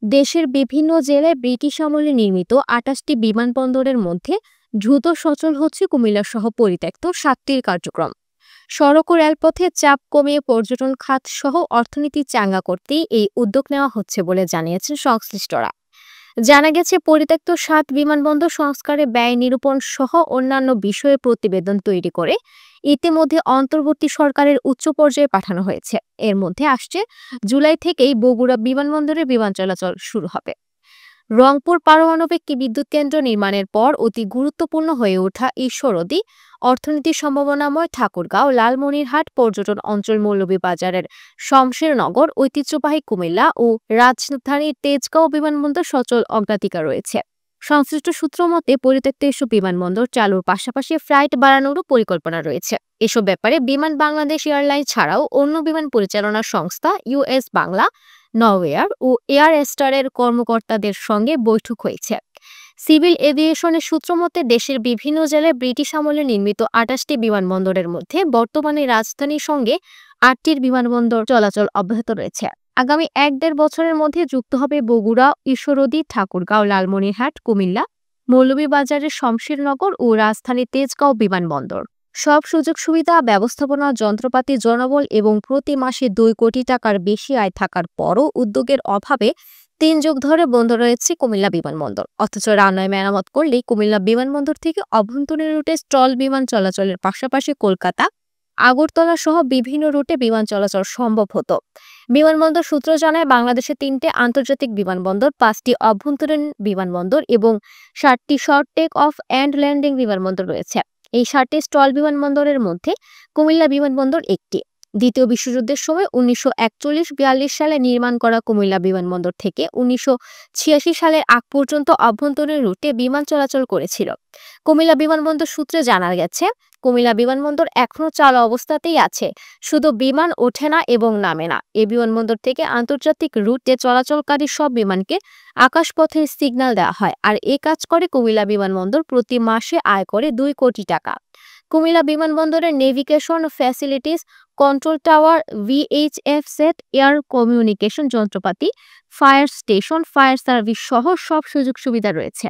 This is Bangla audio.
দেশের বিভিন্ন জেলায় ব্রিটিশ আমলে নির্মিত ২৮টি বিমানবন্দরের মধ্যে দ্রুত সচল হচ্ছে কুমিল্লা সহ পরিত্যক্ত ৭টির কার্যক্রম। সড়ক ও রেলপথে চাপ কমিয়ে পর্যটন খাত সহ অর্থনীতি চাঙ্গা করতেই এই উদ্যোগ নেওয়া হচ্ছে বলে জানিয়েছেন সংশ্লিষ্টরা। জানা গেছে, পরিত্যক্ত ৭ বিমানবন্দর সংস্কারে ব্যয় নিরূপণ সহ অন্যান্য বিষয়ে প্রতিবেদন তৈরি করে ইতিমধ্যে অন্তর্বর্তী সরকারের উচ্চ পর্যায়ে পাঠানো হয়েছে। এর মধ্যে আসছে জুলাই থেকেই বগুড়া বিমানবন্দরে বিমান চলাচল শুরু হবে। রংপুর পারমাণবিক বিদ্যুৎ কেন্দ্র নির্মাণের পর অতি গুরুত্বপূর্ণ হয়ে ওঠা ঈশ্বরদী, অর্থনীতির সম্ভাবনাময় ঠাকুরগাঁও, লালমনিরহাট, পর্যটন অঞ্চল মৌলভীবাজারের শমশেরনগর, ঐতিহ্যবাহী কুমিল্লা ও রাজধানীর তেজগাঁও বিমানবন্দর সচল অগ্রাধিকার রয়েছে। সংশ্লিষ্ট সূত্র মতে, পরিত্যক্ত এসব বিমানবন্দর চালুর পাশাপাশি ফ্লাইট বাড়ানোরও পরিকল্পনা রয়েছে। এসব ব্যাপারে বিমান বাংলাদেশ এয়ারলাইন ছাড়াও অন্য বিমান পরিচালনা সংস্থা ইউএস বাংলা, নরওয়েয়ার ও এয়ার এস্টারের কর্মকর্তাদের সঙ্গে বৈঠক হয়েছে। সিভিল এভিয়েশনের সূত্র মতে, দেশের বিভিন্ন জেলায় ব্রিটিশ আমলে নির্মিত ২৮টি বিমানবন্দরের মধ্যে বর্তমানে রাজধানীর সঙ্গে ৮টির বিমানবন্দর চলাচল অব্যাহত রয়েছে। আগামী ১-১.৫ বছরের মধ্যে যুক্ত হবে বগুড়া, ঈশ্বরদী, ঠাকুরগাঁও, লালমনিরহাট, কুমিল্লা, মৌলভীবাজারের শমশেরনগর ও রাজধানীর তেজগাঁও বিমানবন্দর। সব সুযোগ সুবিধা, ব্যবস্থাপনা, যন্ত্রপাতি, জনবল এবং প্রতি মাসে ২ কোটি টাকার বেশি আয় থাকার পরও উদ্যোগের অভাবে ৩ যুগ ধরে বন্ধ রয়েছে কুমিল্লা বিমানবন্দর। অথচ রান্নায় মেরামত করলেই কুমিল্লা বিমানবন্দর থেকে অভ্যন্তরীণ রুটে স্টল বিমান চলাচলের পাশাপাশি কলকাতা, আগরতলা সহ বিভিন্ন রুটে বিমান চলাচল সম্ভব হতো। বিমানবন্দর সূত্র জানায়, বাংলাদেশে ৩টে আন্তর্জাতিক বিমানবন্দর, ৫টি অভ্যন্তরীণ বিমানবন্দর এবং ৭টি short take off and landing বিমানবন্দর রয়েছে। এই ৭টি স্টল বিমানবন্দরের মধ্যে কুমিল্লা বিমানবন্দর একটি। দ্বিতীয় বিশ্বযুদ্ধের সময় ১৯৪১-৪২ সালে নির্মাণ করা কুমিল্লা বিমানবন্দর থেকে ১৯৮৬ সালের আগ পর্যন্ত অভ্যন্তরীণ রুটে বিমান চলাচল করেছিল। কুমিল্লা বিমানবন্দর সূত্রে জানা গেছে, কুমিল্লা বিমানবন্দর এখনও চালু অবস্থাতেই আছে, শুধু বিমান ওঠে না এবং নামে না। এই বিমানবন্দর থেকে আন্তর্জাতিক রুটে চলাচলকারী সব বিমানকে আকাশপথের সিগন্যাল দেওয়া হয়, আর এ কাজ করে কুমিল্লা বিমানবন্দর প্রতি মাসে আয় করে ২ কোটি টাকা। কুমিল্লা বিমানবন্দরের navigation facilities, control tower, VHF set, air communication যন্ত্রপাতি, ফায়ার স্টেশন, ফায়ার সার্ভিস সহ সব সুযোগ সুবিধা রয়েছে।